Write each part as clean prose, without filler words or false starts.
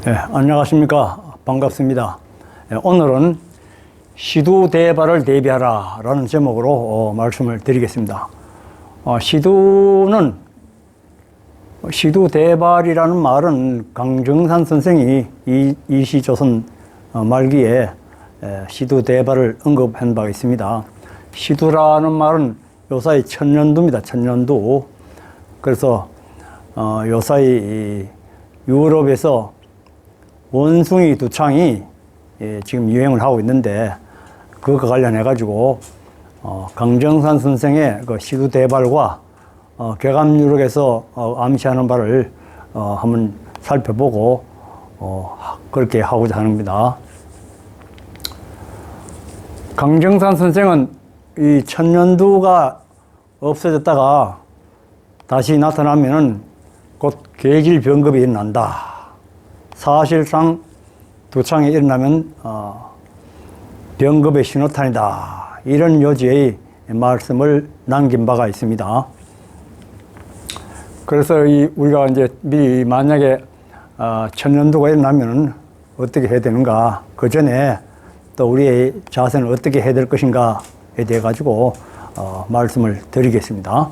네, 안녕하십니까. 반갑습니다. 오늘은 시두대발을 대비하라 라는 제목으로 말씀을 드리겠습니다. 시두대발이라는 말은 강정산 선생이 이시조선 말기에 시두대발을 언급한 바가 있습니다. 시두라는 말은 요사이 천년두입니다. 천년두. 그래서 요사이 유럽에서 원숭이 두창이 지금 유행을 하고 있는데, 그것과 관련해 가지고 강정산 선생의 그 시두대발과 개감유력에서 암시하는 바를 한번 살펴보고 그렇게 하고자 합니다. 강정산 선생은 이 천년두가 없어졌다가 다시 나타나면은 곧 계질병급이 일어난다. 사실상 두창이 일어나면 병급의 신호탄이다. 이런 요지의 말씀을 남긴 바가 있습니다. 그래서 우리가 이제 미리 만약에 천년두가 일어나면 어떻게 해야 되는가, 그 전에 또 우리의 자세는 어떻게 해야 될 것인가에 대해 가지고 말씀을 드리겠습니다.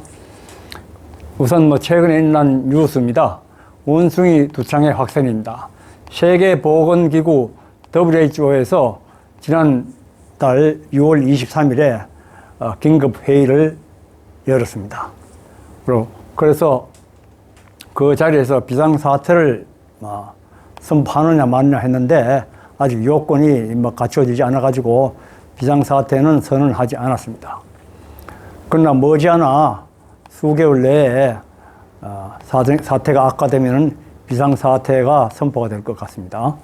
우선 최근에 일어난 뉴스입니다. 원숭이 두창의 확산입니다. 세계보건기구 WHO에서 지난달 6월 23일에 긴급회의를 열었습니다. 그래서 그 자리에서 비상사태를 선포하느냐 마느냐 했는데, 아직 요건이 갖춰지지 않아가지고 비상사태는 선언하지 않았습니다. 그러나 머지않아 수개월 내에 사태가 악화되면 비상사태가 선포가 될 것 같습니다.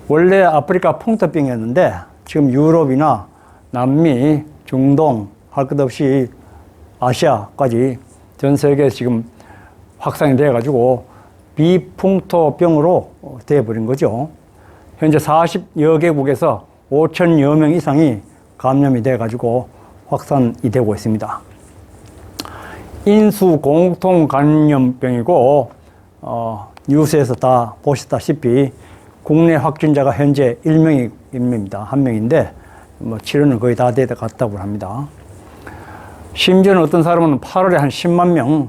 원래 아프리카 풍토병이었는데 지금 유럽이나 남미, 중동, 할 것 없이 아시아까지 전 세계에 지금 확산이 돼가지고 비풍토병으로 되어버린 거죠. 현재 40여 개국에서 5천여 명 이상이 감염이 돼가지고 확산이 되고 있습니다. 인수공통 감염병이고 뉴스에서 다 보셨다시피 국내 확진자가 현재 1명입니다. 1명인데 치료는 거의 다 되어 갔다고 합니다. 심지어는 어떤 사람은 8월에 한 10만 명,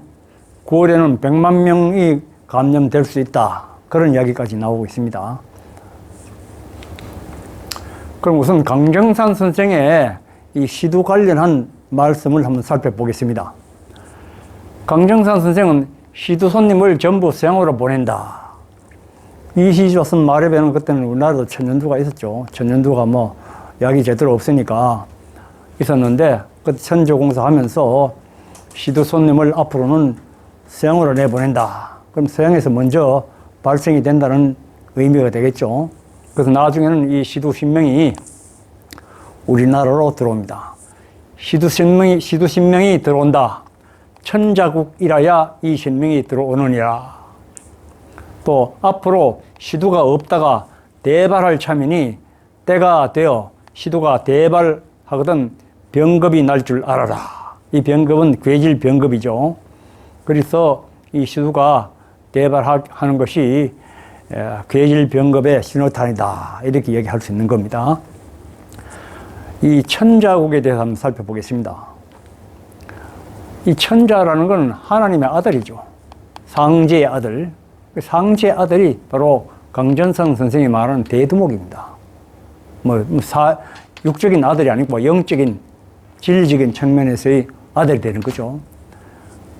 9월에는 100만 명이 감염될 수 있다. 그런 이야기까지 나오고 있습니다. 그럼 우선 강정산 선생의 이 시두 관련한 말씀을 한번 살펴보겠습니다. 강정산 선생은 시두 손님을 전부 서양으로 보낸다. 이시조선 말에는 그때는 우리나라도 천년두가 있었죠. 천년두가 약이 제대로 없으니까 있었는데, 그 천조공사 하면서 시두 손님을 앞으로는 서양으로 내보낸다. 그럼 서양에서 먼저 발생이 된다는 의미가 되겠죠. 그래서 나중에는 이 시두 신명이 우리나라로 들어옵니다. 시두 신명이 들어온다. 천자국이라야 이 신명이 들어오느니라. 또 앞으로 시두가 없다가 대발할 참이니 때가 되어 시두가 대발하거든 병급이 날 줄 알아라. 이 병급은 괴질 병급이죠. 그래서 이 시두가 대발하는 것이 괴질 병급의 신호탄이다. 이렇게 얘기할 수 있는 겁니다. 이 천자국에 대해서 한번 살펴보겠습니다. 이 천자라는 건 하나님의 아들이죠. 상제의 아들. 상제의 아들이 바로 강정산 선생이 말하는 대두목입니다. 육적인 아들이 아니고 영적인, 진리적인 측면에서의 아들이 되는 거죠.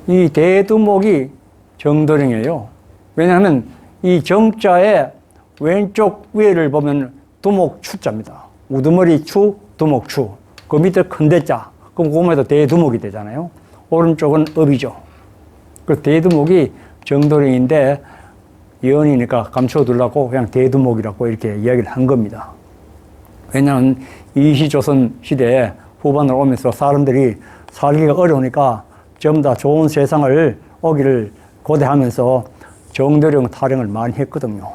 이 대두목이 정도령이에요. 왜냐하면 이 정자의 왼쪽 위를 보면 두목추자입니다. 우두머리 추, 두목추. 그 밑에 큰 대자. 그럼 그거에도 대두목이 되잖아요. 오른쪽은 업이죠. 그 대두목이 정도령인데 연이니까 감춰두려고 그냥 대두목이라고 이렇게 이야기를 한 겁니다. 왜냐하면 이시조선 시대 후반으로 오면서 사람들이 살기가 어려우니까 전부 다 좋은 세상을 오기를 고대하면서 정도령 타령을 많이 했거든요.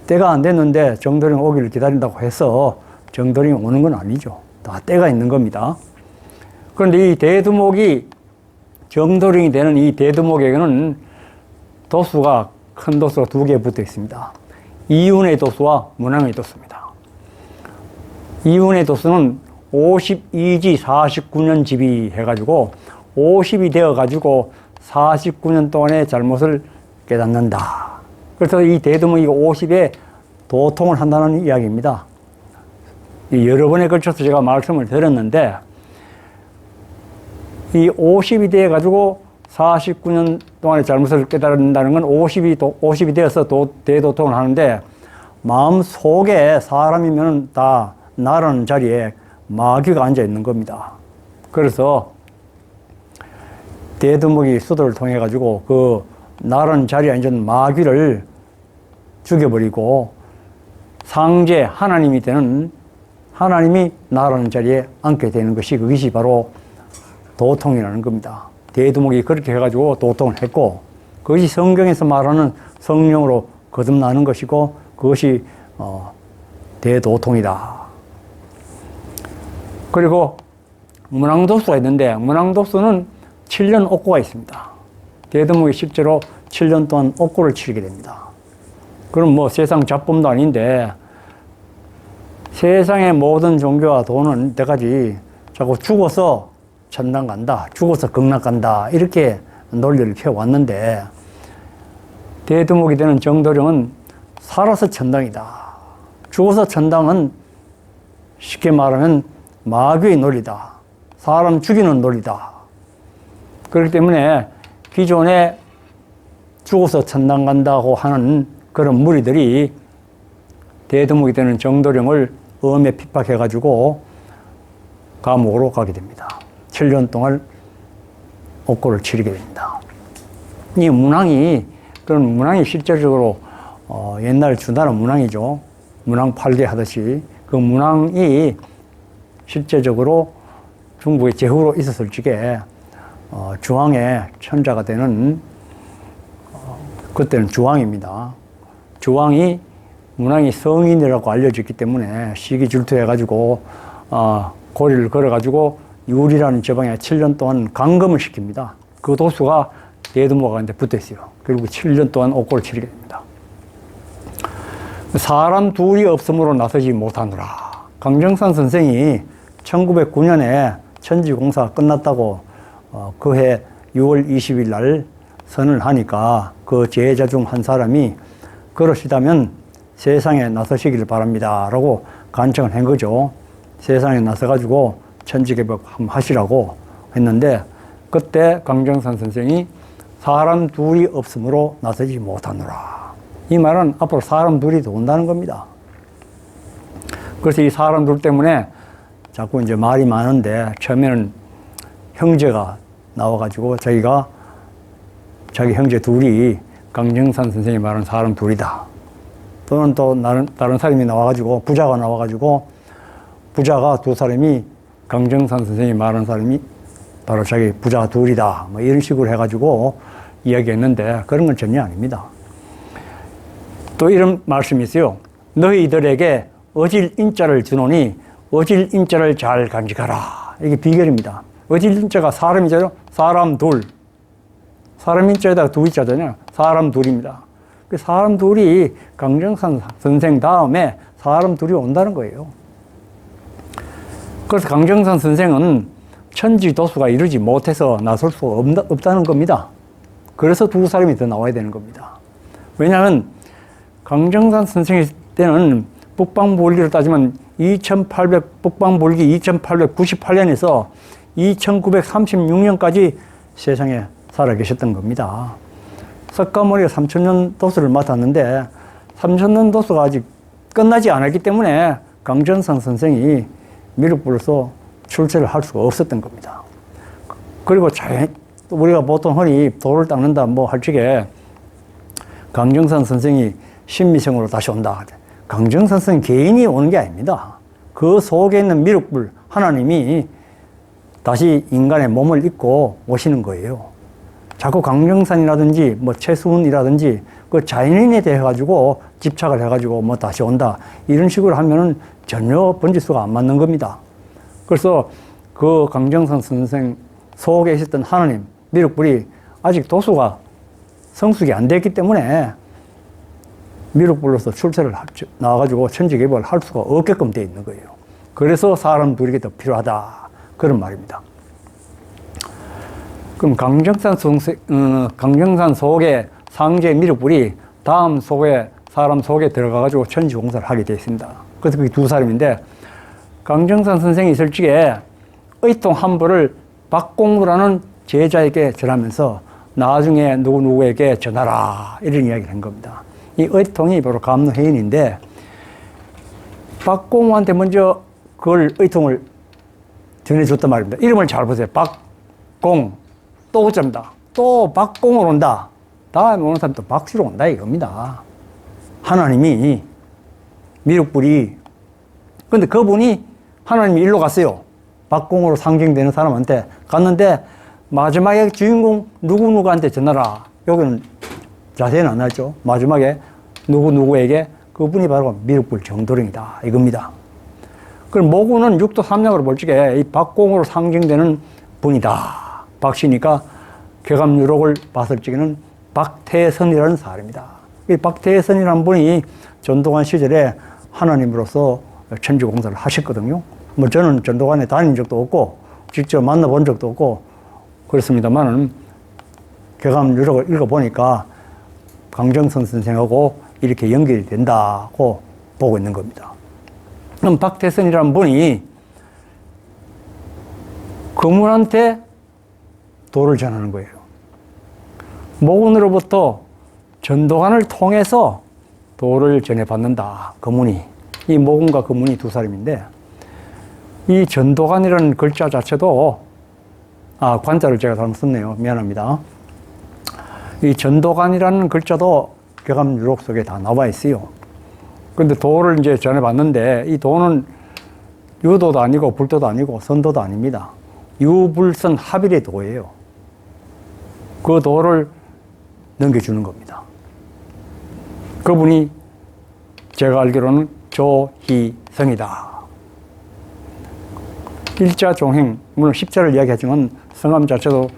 때가 안 됐는데 정도령 오기를 기다린다고 해서 정도령이 오는 건 아니죠. 다 때가 있는 겁니다. 그런데 이 대두목이 정도령이 되는 이 대두목에게는 도수가 큰 도수가 2개 붙어 있습니다. 이윤의 도수와 문왕의 도수입니다. 이윤의 도수는 52지 49년 집이 해가지고 50이 되어가지고 49년 동안의 잘못을 깨닫는다. 그래서 이 대두목이 50에 도통을 한다는 이야기입니다. 여러 번에 걸쳐서 제가 말씀을 드렸는데, 이 50이 되어가지고 49년 동안의 잘못을 깨달는다는 건 50이 되어서 대도통을 하는데, 마음 속에 사람이면 다 나라는 자리에 마귀가 앉아 있는 겁니다. 그래서 대두목이 수도를 통해 가지고 그 나라는 자리에 앉은 마귀를 죽여버리고 상제 하나님이 되는, 하나님이 나라는 자리에 앉게 되는 것이, 그것이 바로 도통이라는 겁니다. 대두목이 그렇게 해가지고 도통을 했고, 그것이 성경에서 말하는 성령으로 거듭나는 것이고, 그것이 대도통이다. 그리고 문왕도수가 있는데, 문왕도수는 7년 옥고가 있습니다. 대두목이 실제로 7년 동안 옥고를 치르게 됩니다. 그럼 뭐 세상 잡범도 아닌데, 세상의 모든 종교와 도는 때까지 자꾸 죽어서 천당 간다, 죽어서 극락 간다, 이렇게 논리를 펴왔는데, 대두목이 되는 정도령은 살아서 천당이다. 죽어서 천당은 쉽게 말하면 마귀의 논리다. 사람 죽이는 논리다. 그렇기 때문에 기존에 죽어서 천당 간다고 하는 그런 무리들이 대두목이 되는 정도령을 엄에 핍박해가지고 감옥으로 가게 됩니다. 7년 동안 옥고를 치르게 됩니다. 이 문왕이, 그런 문왕이 실제적으로 옛날 주나라 문왕이죠. 문왕 8개 하듯이 그 문왕이 실제적으로 중국의 제후로 있었을 적에 주왕의 천자가 되는, 그때는 주왕입니다. 주왕이, 문왕이 성인이라고 알려졌기 때문에 시기질투해가지고 고리를 걸어가지고 유리라는 지방에 7년 동안 감금을 시킵니다. 그 도수가 대두목한테 붙어 있어요. 그리고 7년 동안 옥고를 치르게 됩니다. 사람 둘이 없음으로 나서지 못하노라. 강정산 선생이 1909년에 천지공사가 끝났다고 그해 6월 20일 날 선을 하니까 그 제자 중 한 사람이 그러시다면 세상에 나서시기를 바랍니다 라고 간청을 한 거죠. 세상에 나서가지고 천지개벽 한번 하시라고 했는데, 그때 강정산 선생이 사람 둘이 없으므로 나서지 못하노라. 이 말은 앞으로 사람 둘이 더 온다는 겁니다. 그래서 이 사람 둘 때문에 자꾸 이제 말이 많은데, 처음에는 형제가 나와가지고 자기 형제 둘이 강정산 선생이 말하는 사람 둘이다. 또는 또 다른 사람이 나와가지고, 부자가 나와가지고, 부자가 두 사람이 강정산 선생이 말하는 사람이 바로 자기 부자 둘이다. 뭐 이런 식으로 해가지고 이야기했는데, 그런 건 전혀 아닙니다. 또 이런 말씀이 있어요. 너희들에게 어질 인자를 주노니 어질 인자를 잘 간직하라. 이게 비결입니다. 어질 인자가 사람이잖아요. 사람 둘. 사람 인자에다가 두 인자잖아요. 사람 둘입니다. 그 사람 둘이 강정산 선생 다음에 사람 둘이 온다는 거예요. 그래서 강정산 선생은 천지도수가 이루지 못해서 나설 수 없다는 겁니다. 그래서 두 사람이 더 나와야 되는 겁니다. 왜냐하면 강정산 선생의 때는 북방불기로 따지면 북방불기 2898년에서 2936년까지 세상에 살아계셨던 겁니다. 석가모니가 3000년 도수를 맡았는데 3000년 도수가 아직 끝나지 않았기 때문에 강정산 선생이 미륵불로서 출세를 할 수가 없었던 겁니다. 그리고 우리가 보통 흔히 돌을 닦는다 뭐 할 적에 강정산 선생이 신미생으로 다시 온다. 강정산 선생 개인이 오는 게 아닙니다. 그 속에 있는 미륵불 하나님이 다시 인간의 몸을 입고 오시는 거예요. 자꾸 강정산이라든지 뭐 최수훈이라든지 그 자연인에 대해 가지고 집착을 해가지고 뭐 다시 온다 이런 식으로 하면은 전혀 번지수가 안 맞는 겁니다. 그래서 그 강정산 선생 속에 있었던 하나님 미륵불이 아직 도수가 성숙이 안 됐기 때문에 미륵불로서 출세를 나와가지고 천지개벽을 할 수가 없게끔 되어 있는 거예요. 그래서 사람 둘이 더 필요하다. 그런 말입니다. 그럼 강정산 속에 상제 미륵불이 다음 속에 사람 속에 들어가가지고 천지공사를 하게 되어 있습니다. 그래서 그게 두 사람인데, 강정산 선생이 있을 적에 의통 한부를 박공무라는 제자에게 전하면서 나중에 누구누구에게 전하라, 이런 이야기를 한 겁니다. 이 의통이 바로 감로해인인데, 박공무한테 먼저 그걸 의통을 전해줬단 말입니다. 이름을 잘 보세요. 박공, 또 어쩝니다. 또 박공으로 온다. 다음에 오는 사람 또 박씨로 온다 이겁니다. 하나님이 미륵불이, 근데 그분이 하나님이 일로 갔어요. 박공으로 상징되는 사람한테 갔는데 마지막에 주인공 누구누구한테 전하라. 여기는 자세히는 안 나죠. 마지막에 누구누구에게, 그분이 바로 미륵불 정도령이다 이겁니다. 그럼 모구는 육도 삼약으로 볼 적에 이 박공으로 상징되는 분이다. 박씨니까 개감유록을 봤을 적에는 박태선이라는 사람입니다. 이 박태선이라는 분이 전도관 시절에 하나님으로서 천지공사를 하셨거든요. 뭐 저는 전도관에 다닌 적도 없고 직접 만나본 적도 없고 그렇습니다만은 개감유록을 읽어보니까 강정선 선생하고 이렇게 연결이 된다고 보고 있는 겁니다. 그럼 박태선이라는 분이 그분한테 도를 전하는 거예요. 모군으로부터 전도관을 통해서 도를 전해받는다. 그분이. 이 모군과 그분이 두 사람인데, 이 전도관이라는 글자 자체도, 관자를 제가 잘못 썼네요. 미안합니다. 이 전도관이라는 글자도 개감유록 속에 다 나와 있어요. 근데 도를 이제 전해받는데, 이 도는 유도도 아니고 불도도 아니고 선도도 아닙니다. 유불선 합일의 도예요. 그 도를 넘겨주는 겁니다. 그분이 제가 알기로는 조희성이다. 일자종행, 물론 십자를 이야기하지만 성함 자체도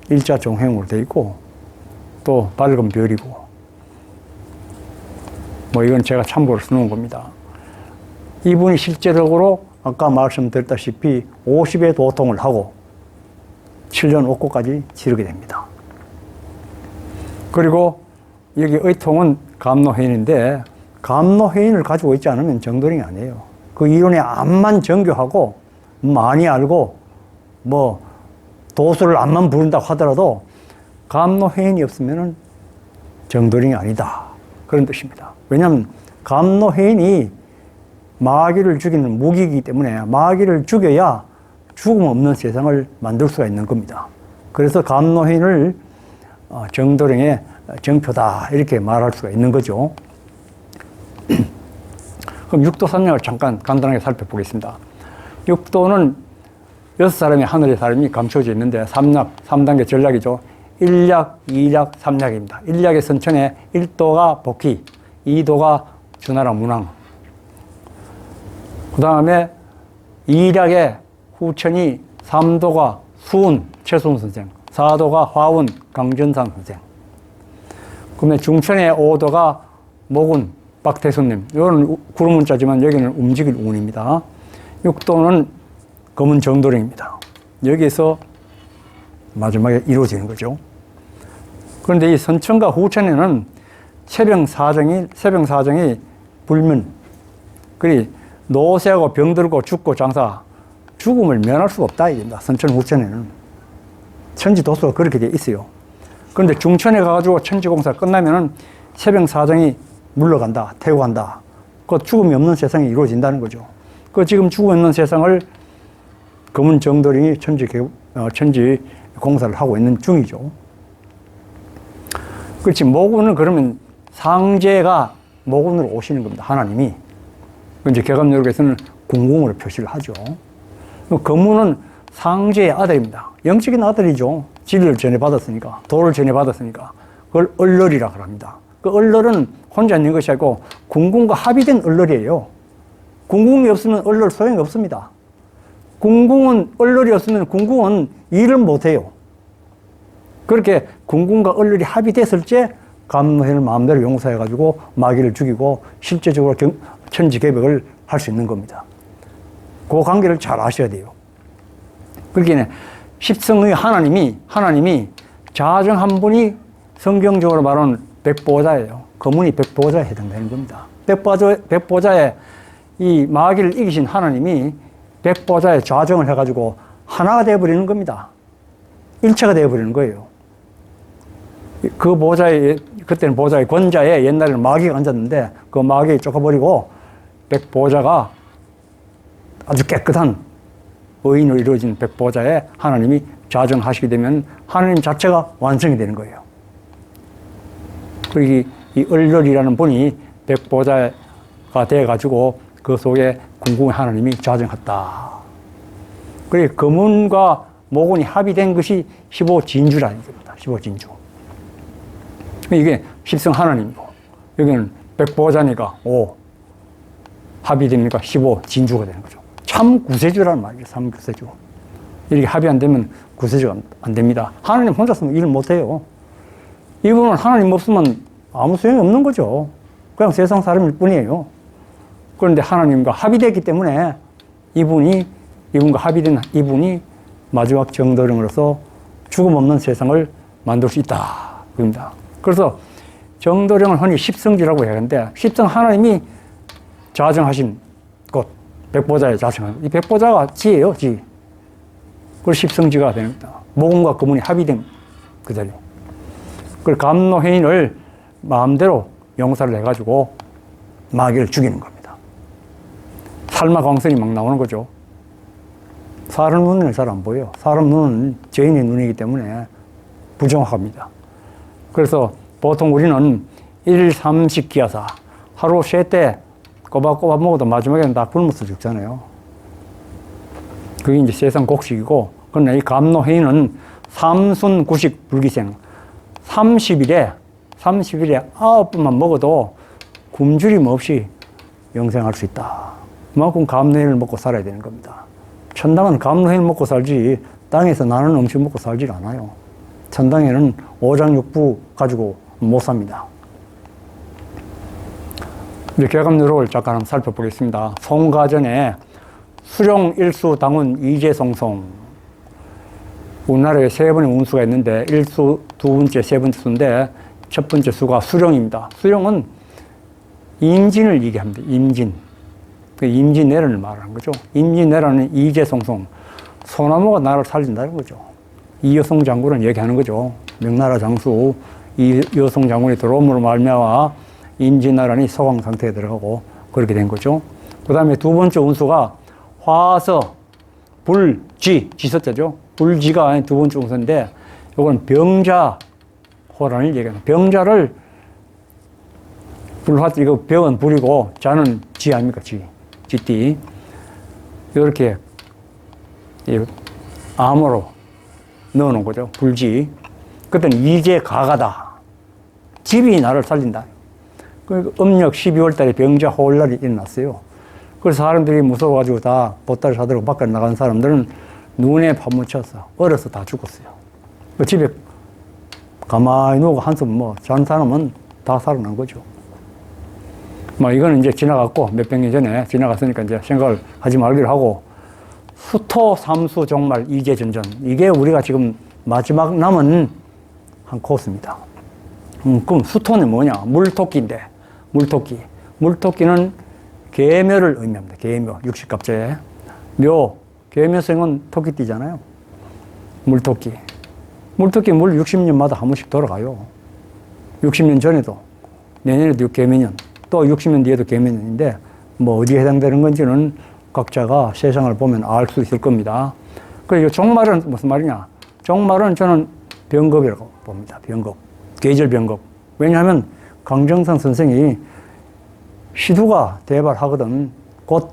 일자종행으로 되어 있고 또 밝은 별이고, 뭐 이건 제가 참고로 써놓은 겁니다. 이분이 실제적으로 아까 말씀드렸다시피 50의 도통을 하고 7년 옥고까지 치르게 됩니다. 그리고 여기 의통은 감로해인인데, 감로해인을 가지고 있지 않으면 정도령이 아니에요. 그 이론에 암만 정교하고 많이 알고 뭐 도수를 암만 부른다고 하더라도 감로해인이 없으면 정도령이 아니다. 그런 뜻입니다. 왜냐하면 감로해인이 마귀를 죽이는 무기이기 때문에 마귀를 죽여야 죽음 없는 세상을 만들 수가 있는 겁니다. 그래서 감로해인을 정도령의 정표다 이렇게 말할 수가 있는 거죠. 그럼 육도 삼약을 잠깐 간단하게 살펴보겠습니다. 육도는 6사람의 하늘의 사람이 감춰져 있는데 삼약, 3단계 전략이죠. 1약, 2약, 3약입니다. 1약의 선천에 1도가 복희, 2도가 주나라 문왕, 그 다음에 2약의 후천이 3도가 수운, 최수운 선생, 4도가 화운, 강전상 선생. 그다음에 중천의 5도가 목운, 박태선님. 이거는 구름문자지만 여기는 움직일 운입니다. 6도는 검은 정도령입니다. 여기서 마지막에 이루어지는 거죠. 그런데 이 선천과 후천에는 세병사정이 불문, 그리 노쇠하고 병들고 죽고 장사, 죽음을 면할 수가 없다 이겁니다. 선천 후천에는 천지도수가 그렇게 돼 있어요. 그런데 중천에 가가지고 천지공사 끝나면은 세병사정이 물러간다, 태우고 간다. 그 죽음이 없는 세상이 이루어진다는 거죠. 그 지금 죽음 없는 세상을 검은 정도령이 천지 공사를 하고 있는 중이죠. 그렇지, 모군은 그러면 상제가 모군으로 오시는 겁니다. 하나님이. 이제 개감요록에서는 궁궁으로 표시를 하죠. 검문은 상제의 아들입니다. 영적인 아들이죠. 진리를 전해받았으니까, 도를 전해받았으니까. 그걸 얼널이라고 합니다. 그 얼널은 혼자 있는 것이 아니고 궁궁과 합의된 얼널이에요. 궁궁이 없으면 얼널 소용이 없습니다. 궁궁은, 얼널이 없으면 궁궁은 일을 못해요. 그렇게 궁궁과 얼널이 합의됐을 때 감노해인을 마음대로 용서해가지고 마귀를 죽이고 실제적으로 천지개벽을 할 수 있는 겁니다. 그 관계를 잘 아셔야 돼요. 그렇게 십성의 하나님이 자정 한 분이 성경적으로 말하는 백보자예요. 거문이 백보자에 해당되는 겁니다. 백보자의 이 마귀를 이기신 하나님이 백보자에 좌정을 해가지고 하나가 되어버리는 겁니다. 일체가 되어버리는 거예요. 그 보좌에, 그때는 보좌의 권자에 옛날에는 마귀가 앉았는데 그 마귀 쫓아버리고 백보자가 아주 깨끗한 의인으로 이루어진 백보자에 하나님이 좌정하시게 되면 하나님 자체가 완성이 되는 거예요. 그리고 이 얼렬이라는 분이 백보자가 되어가지고 그 속에 궁궁의 하나님이 좌정했다. 그리고 거문과 모군이 합의된 것이 15진주라는 겁니다. 15진주. 이게 십성 하나님이고, 여기는 백보자니까 5, 합의됩니까? 15진주가 되는 거죠. 참 구세주라는 말이에요. 참 구세주. 이렇게 합의 안 되면 구세주가 안 됩니다. 하나님 혼자서는 일을 못 해요. 이분은 하나님 없으면 아무 소용이 없는 거죠. 그냥 세상 사람일 뿐이에요. 그런데 하나님과 합의됐기 때문에 이분과 합의된 이분이 마지막 정도령으로서 죽음 없는 세상을 만들 수 있다. 그겁니다. 그래서 정도령을 흔히 십성지라고 하는데, 십성 하나님이 좌정하신 곳, 백보자에 좌정하는, 이 백보자가 지예요, 지. 그걸 십성지가 됩니다. 모군과 거문이 합의된 그 자리. 그걸 감노해인을 마음대로 용서를 해가지고 마귀를 죽이는 겁니다. 살마광선이 막 나오는 거죠. 사람 눈에는 잘 안 보여요. 사람 눈은 죄인의 눈이기 때문에 부정확합니다. 그래서 보통 우리는 1-3식 기하사, 하루 쉴 때 꼬박꼬박 먹어도 마지막에는 다 굶어서 죽잖아요. 그게 이제 세상 곡식이고, 그러나 이 감노해인은 삼순구식 불기생, 30일에 9번만 먹어도 굶주림 없이 영생할 수 있다. 그만큼 감노해인을 먹고 살아야 되는 겁니다. 천당은 감노해인 먹고 살지 땅에서 나는 음식 먹고 살지 않아요. 천당에는 오장육부 가지고 못 삽니다. 이제 개감요록을 잠깐 한번 살펴보겠습니다. 송가전에 수령 일수 당운 이재송송. 우리나라에 세 번의 운수가 있는데 일수, 두 번째, 세 번째 수인데 첫 번째 수가 수령입니다. 수령은 임진을 얘기합니다. 임진. 그 임진왜란을 말하는 거죠. 임진왜란은 이재송송. 소나무가 나라를 살린다는 거죠. 이여송 장군은 얘기하는 거죠. 명나라 장수 이여송 장군이 들어옴으로 말미암아 임진왜란이 소강 상태에 들어가고 그렇게 된 거죠. 그 다음에 두 번째 운수가 화서, 불지, 지서자죠. 불지가 두 번째 운수인데 이건 병자호란을 얘기합니다. 병자를 이거 병은 불이고 자는 지 아닙니까? 지띠. 이렇게 암으로 넣어놓은 거죠. 불지. 그때는 이제 가가다. 집이 나를 살린다. 음력 12월 달에 병자호란이 일어났어요. 그래서 사람들이 무서워가지고 다 보따리 사들고 밖에 나간 사람들은 눈에 파묻혀서 얼어서 다 죽었어요. 집에 가만히 누우고 한숨 잔 사람은 다 살아난 거죠. 이거는 이제 지나갔고, 몇백 년 전에 지나갔으니까 이제 생각을 하지 말기로 하고, 수토, 삼수, 종말, 이재전전. 이게 우리가 지금 마지막 남은 한 코스입니다. 그럼 수토는 뭐냐? 물토끼인데, 물토끼. 물토끼는 계묘를 의미합니다. 계묘, 육식갑자에. 묘, 계묘성은 토끼띠잖아요. 물토끼. 물토끼 물 60년마다 한 번씩 돌아가요. 60년 전에도, 내년에도 계묘년, 또 60년 뒤에도 계묘년인데, 어디에 해당되는 건지는 각자가 세상을 보면 알 수 있을 겁니다. 그리고 종말은 무슨 말이냐? 종말은 저는 병겁이라고 봅니다. 병겁. 계절 병겁. 왜냐하면 강정선 선생이 시두가 대발하거든. 곧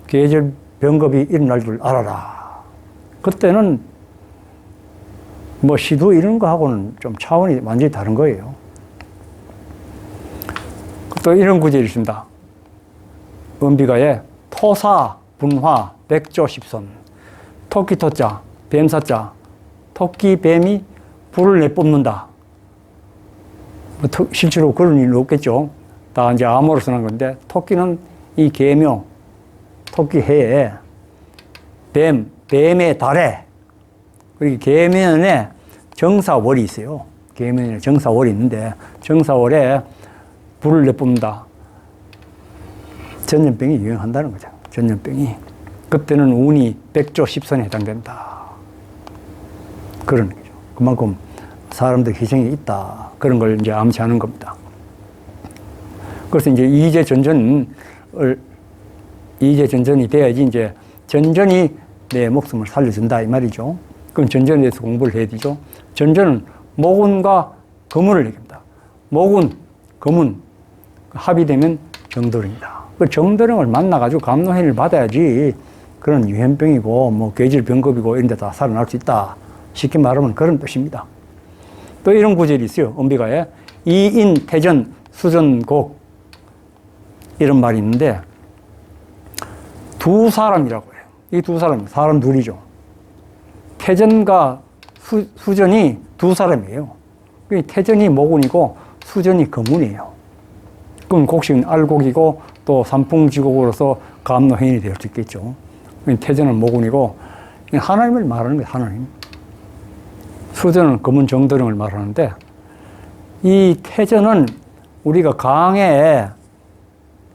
계절 병겁이 일어날 줄 알아라. 그때는 시두 이런 거 하고는 좀 차원이 완전히 다른 거예요. 또 이런 구절이 있습니다. 은비가에 토사, 분화, 백조, 십선. 토끼 토자, 뱀사자. 토끼, 뱀이 불을 내뿜는다. 뭐 실제로 그런 일은 없겠죠. 다 이제 암호로서 난 건데, 토끼는 이 계묘, 토끼해에 뱀의 달에, 그리고 계면에 정사월이 있어요. 계면에 정사월이 있는데, 정사월에 불을 내뿜는다. 전염병이 유행한다는 거죠. 전염병이. 그때는 운이 백조 10선에 해당된다. 그런 거죠. 그만큼 사람들 희생이 있다. 그런 걸 이제 암시하는 겁니다. 그래서 이제 이제전전이 돼야지 이제 전전이 내 목숨을 살려준다 이 말이죠. 그럼 전전에 대해서 공부를 해야 되죠. 전전은 모군과 거문을 얘기합니다. 모군, 거문 합의되면 정도령이다. 그 정도령을 만나가지고 감로행위를 받아야지 그런 유행병이고 뭐 괴질병급이고 이런 데 다 살아날 수 있다. 쉽게 말하면 그런 뜻입니다. 또 이런 구절이 있어요. 엄비가에 이인 태전 수전곡 이런 말이 있는데 두 사람이라고 해요. 이 두 사람 둘이죠. 태전과 수전이 두 사람이에요. 태전이 모군이고 수전이 거문이에요. 그럼 곡식은 알곡이고 또 삼풍지곡으로서 감로행인이 될 수 있겠죠. 태전은 모군이고 하나님을 말하는 거예요. 하나님. 수전은 거문 정도령을 말하는데 이 태전은 우리가 강에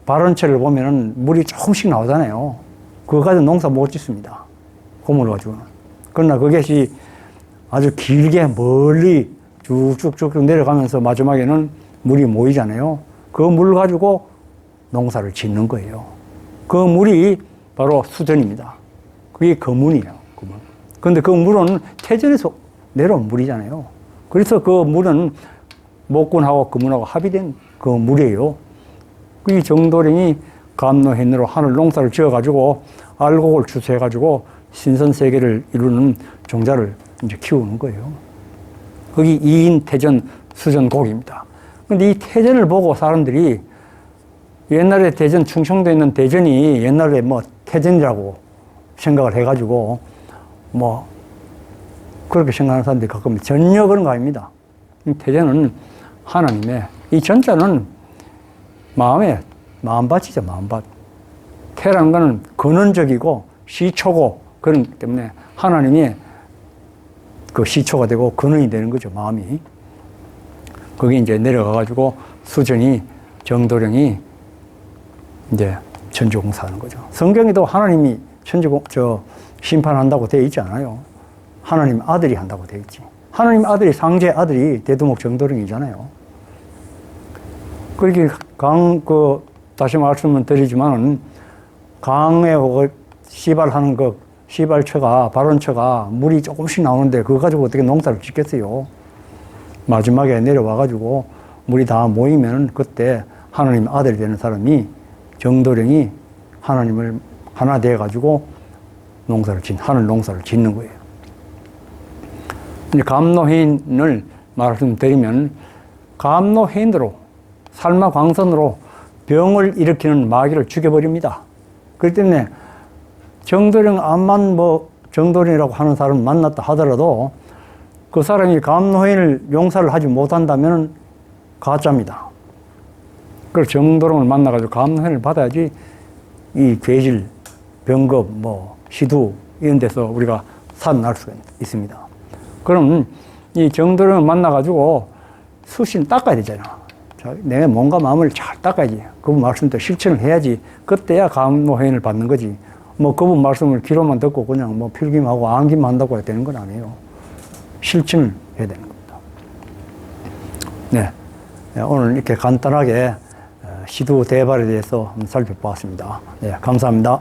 발원체를 보면은 물이 조금씩 나오잖아요. 그거 가지고 농사 못 짓습니다. 고물 가지고는. 그러나 그것이 아주 길게 멀리 쭉쭉쭉 내려가면서 마지막에는 물이 모이잖아요. 그 물 가지고 농사를 짓는 거예요. 그 물이 바로 수전입니다. 그게 거문이에요. 거문. 그런데 그 물은 태전에서 내려온 물이잖아요. 그래서 그 물은 목군하고 거문하고 합의된 그 물이에요. 이 정도령이 감로행위로 하늘 농사를 지어가지고 알곡을 추수해가지고 신선세계를 이루는 종자를 이제 키우는 거예요. 거기 이인 태전 수전곡입니다. 근데 이 태전을 보고 사람들이 옛날에 대전, 충청도에 있는 대전이 옛날에 뭐 태전이라고 생각을 해가지고 뭐 그렇게 생각하는 사람들이 가끔 전혀 그런 거 아닙니다. 태전은 하나님의, 이 전자는 마음밭이죠, 마음밭. 태라는 거는 근원적이고 시초고 그런 때문에 하나님이 그 시초가 되고 근원이 되는 거죠, 마음이. 거기 이제 내려가가지고 수전이, 정도령이 이제 천주공사하는 거죠. 성경에도 하나님이 심판한다고 되어 있지 않아요. 하나님 아들이 한다고 되어 있지. 하나님 아들이, 상제 아들이 대두목 정도령이잖아요. 그렇게 다시 말씀을 드리지만은 강에 시발하는 시발처가, 발원처가 물이 조금씩 나오는데 그거 가지고 어떻게 농사를 짓겠어요? 마지막에 내려와가지고 물이 다 모이면 그때 하나님 아들이 되는 사람이 정도령이 하나님을 하나 돼가지고 하늘 농사를 짓는 거예요. 이제 감로해인을 말씀드리면 감로해인으로 살마광선으로 병을 일으키는 마귀를 죽여버립니다. 그렇기 때문에 정도령 암만 정도령이라고 하는 사람을 만났다 하더라도 그 사람이 감로해인을 용사를 하지 못한다면 가짜입니다. 그래서 정도령을 만나가지고 감로해인을 받아야지 이 괴질, 병급, 시두 이런 데서 우리가 살아날 수가 있습니다. 그럼 이 정도령을 만나가지고 수신 닦아야 되잖아. 내 몸과 마음을 잘 닦아야지. 그분 말씀도 실천을 해야지. 그때야 감로해인을 받는 거지. 그분 말씀을 귀로만 듣고 그냥 필기하고 암기만 한다고 해야 되는 건 아니에요. 실천을 해야 되는 겁니다. 네. 오늘 이렇게 간단하게 시두 대발에 대해서 살펴보았습니다. 네, 감사합니다.